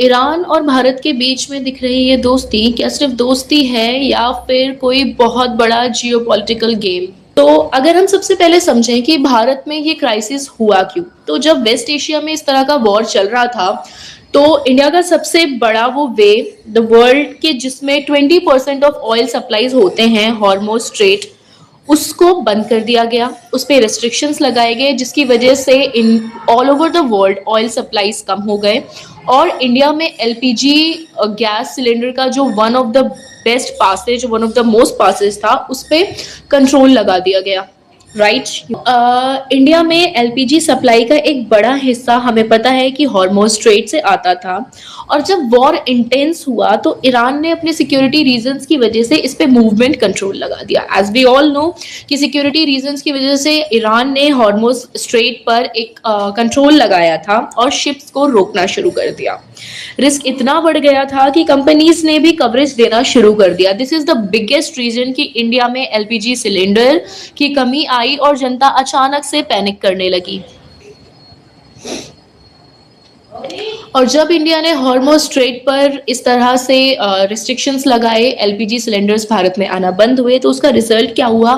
Iran और भारत के बीच में दिख रही ये दोस्ती क्या सिर्फ दोस्ती है या फिर कोई बहुत बड़ा जियोपॉलिटिकल गेम? तो अगर हम सबसे पहले समझें कि भारत में ये क्राइसिस हुआ क्यों, तो जब वेस्ट एशिया में इस तरह का वॉर चल रहा था, तो इंडिया का सबसे बड़ा वो वे द वर्ल्ड के जिसमें 20% ऑफ ऑयल सप्लाईज होते हैं, हॉर्मोज स्ट्रेट, उसको बंद कर दिया गया, उस पर रेस्ट्रिक्शंस लगाए गए, जिसकी वजह से in all over the world oil supplies कम हो गए और इंडिया में एलपीजी गैस सिलेंडर का जो one of the best passages, one of the most passages था, उस पर कंट्रोल लगा दिया गया। राइट। इंडिया में एलपीजी सप्लाई का एक बड़ा हिस्सा हमें पता है कि हॉर्मोज स्ट्रेट से आता था, और जब वॉर इंटेंस हुआ तो ईरान ने अपने सिक्योरिटी रीजंस की वजह से इस पे मूवमेंट कंट्रोल लगा दिया। एज वी ऑल नो कि सिक्योरिटी रीजंस की वजह से ईरान ने हॉर्मोज स्ट्रेट पर एक कंट्रोल लगाया था और शिप्स को रोकना शुरू कर दिया। रिस्क इतना बढ़ गया था कि कंपनीज ने भी कवरेज देना शुरू कर दिया। This is the biggest reason कि इंडिया में एलपीजी सिलेंडर की कमी आई और जनता अचानक से पैनिक करने लगी। और जब इंडिया ने हॉर्मोज स्ट्रेट पर इस तरह से रिस्ट्रिक्शंस लगाए, एलपीजी सिलेंडर्स भारत में आना बंद हुए, तो उसका रिजल्ट क्या हुआ?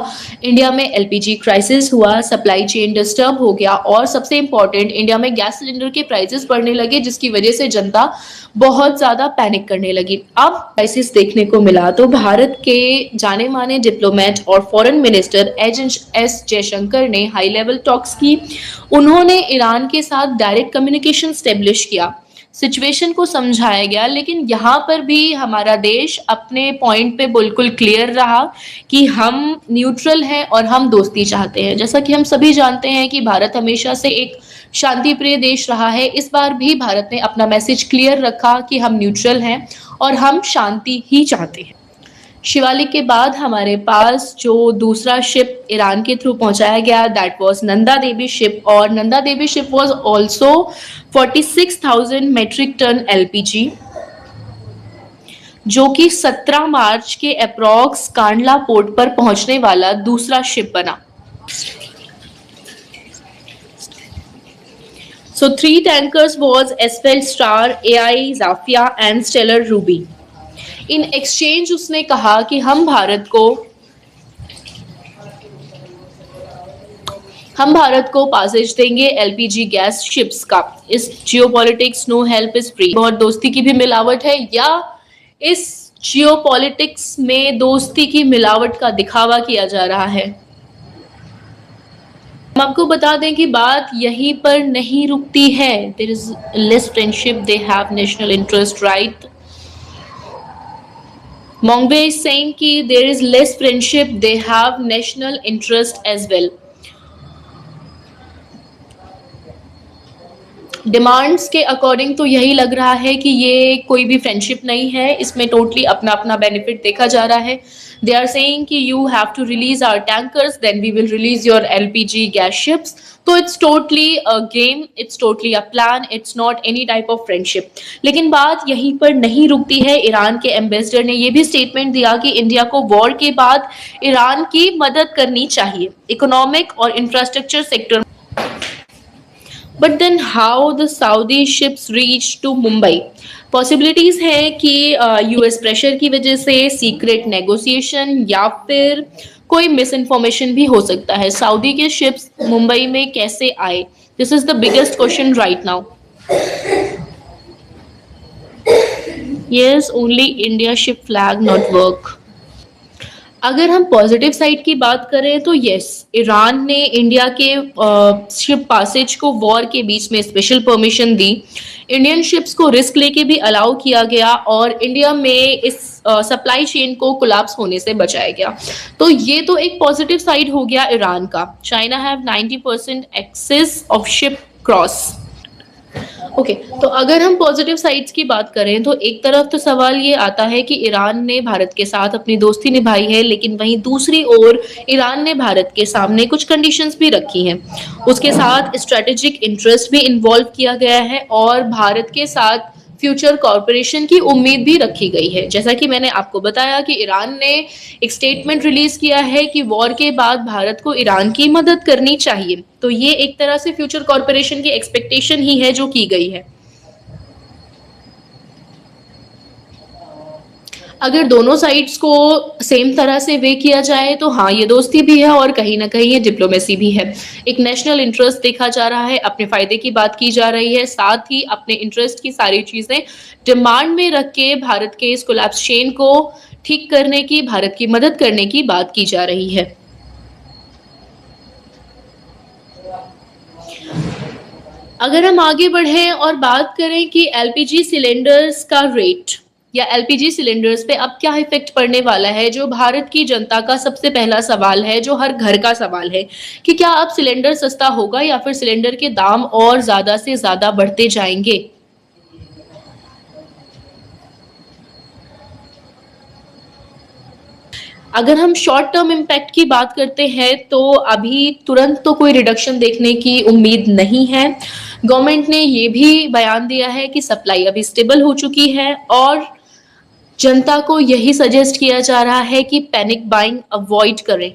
इंडिया में एलपीजी क्राइसिस हुआ, सप्लाई चेन डिस्टर्ब हो गया और सबसे इंपॉर्टेंट, इंडिया में गैस सिलेंडर के प्राइसेस बढ़ने लगे, जिसकी वजह से जनता बहुत ज्यादा पैनिक करने लगी। अब क्राइसिस देखने को मिला तो भारत के जाने माने डिप्लोमेट और फॉरेन मिनिस्टर एस जयशंकर ने हाई लेवल टॉक्स की। उन्होंने ईरान के साथ डायरेक्ट कम्युनिकेशन स्टेब्लिश किया, सिचुएशन को समझाया गया, लेकिन यहाँ पर भी हमारा देश अपने पॉइंट पे बिल्कुल क्लियर रहा कि हम न्यूट्रल हैं और हम दोस्ती चाहते हैं। जैसा कि हम सभी जानते हैं कि भारत हमेशा से एक शांति प्रिय देश रहा है, इस बार भी भारत ने अपना मैसेज क्लियर रखा कि हम न्यूट्रल हैं और हम शांति ही चाहते हैं। शिवालिक के बाद हमारे पास जो दूसरा शिप ईरान के थ्रू पहुंचाया गया, that was Nanda Devi ship, और Nanda Devi ship was also 46,000 metric ton LPG, जो कि 17 मार्च के अप्रॉक्स कांडला पोर्ट पर पहुंचने वाला दूसरा शिप बना। So 3 tankers was Esfel Star, AI Zafia and Stellar Ruby. In exchange उसने कहा कि हम भारत को पासेज देंगे एलपीजी गैस शिप्स का। इस geopolitics no help is free, बहुत दोस्ती की भी मिलावट है, या इस जियोपॉलिटिक्स में दोस्ती की मिलावट का दिखावा किया जा रहा है? हम आपको बता दें कि बात यहीं पर नहीं रुकती है। There is less friendship, they have national interest, right? Mongbe is saying कि there is less friendship, they have national interest as well. Demands के अकॉर्डिंग तो यही लग रहा है कि ये कोई भी फ्रेंडशिप नहीं है, इसमें टोटली अपना अपना बेनिफिट देखा जा रहा है। दे आर सेइंग कि you have to release our tankers, then we will release your LPG gas ships. तो it's totally a game, it's totally a plan, it's not any type of friendship. लेकिन बात यहीं पर नहीं रुकती है। Iran के एम्बेसडर ने यह भी स्टेटमेंट दिया कि इंडिया को वॉर के बाद ईरान की मदद करनी चाहिए इकोनॉमिक और infrastructure sector. But then how the Saudi ships reached to Mumbai? Possibilities है कि यूएस प्रेशर की वजह से, सीक्रेट नेगोशिएशन, या फिर कोई मिस इन्फॉर्मेशन भी हो सकता है। सऊदी के शिप्स मुंबई में कैसे आए? This is the biggest question right now. Yes, only India ship flag not work. अगर हम पॉजिटिव साइड की बात करें तो यस, ईरान ने इंडिया के शिप पासेज को वॉर के बीच में स्पेशल परमिशन दी, इंडियन शिप्स को रिस्क लेके भी अलाउ किया गया और इंडिया में इस सप्लाई चेन को कोलैप्स होने से बचाया गया। तो ये तो एक पॉजिटिव साइड हो गया ईरान का। China have 90% access of ship cross. Okay, तो अगर हम पॉजिटिव साइड्स की बात करें तो एक तरफ तो सवाल ये आता है कि ईरान ने भारत के साथ अपनी दोस्ती निभाई है, लेकिन वहीं दूसरी ओर ईरान ने भारत के सामने कुछ कंडीशंस भी रखी हैं। उसके साथ स्ट्रेटेजिक इंटरेस्ट भी इन्वॉल्व किया गया है और भारत के साथ फ्यूचर कॉर्पोरेशन की उम्मीद भी रखी गई है। जैसा कि मैंने आपको बताया कि ईरान ने एक स्टेटमेंट रिलीज किया है कि वॉर के बाद भारत को ईरान की मदद करनी चाहिए। तो ये एक तरह से फ्यूचर कॉर्पोरेशन की एक्सपेक्टेशन ही है जो की गई है। अगर दोनों साइड्स को सेम तरह से वे किया जाए तो हाँ, ये दोस्ती भी है और कहीं न कहीं ये डिप्लोमेसी भी है। एक नेशनल इंटरेस्ट देखा जा रहा है, अपने फ़ायदे की बात की जा रही है, साथ ही अपने इंटरेस्ट की सारी चीज़ें डिमांड में रख के भारत के इस कोलैप्स चेन को ठीक करने की, भारत की मदद करने की बात की जा रही है। अगर हम आगे बढ़ें और बात करें कि एलपीजी सिलेंडर्स का रेट या एलपीजी सिलेंडर्स पे अब क्या इफ़ेक्ट पड़ने वाला है, जो भारत की जनता का सबसे पहला सवाल है, जो हर घर का सवाल है कि क्या अब सिलेंडर सस्ता होगा या फिर सिलेंडर के दाम और ज़्यादा से ज़्यादा बढ़ते जाएँगे? अगर हम शॉर्ट टर्म इम्पैक्ट की बात करते हैं तो अभी तुरंत तो कोई रिडक्शन देखने की उम्मीद नहीं है। गवर्नमेंट ने ये भी बयान दिया है कि सप्लाई अभी स्टेबल हो चुकी है और जनता को यही सजेस्ट किया जा रहा है कि पैनिक बाइंग अवॉइड करें।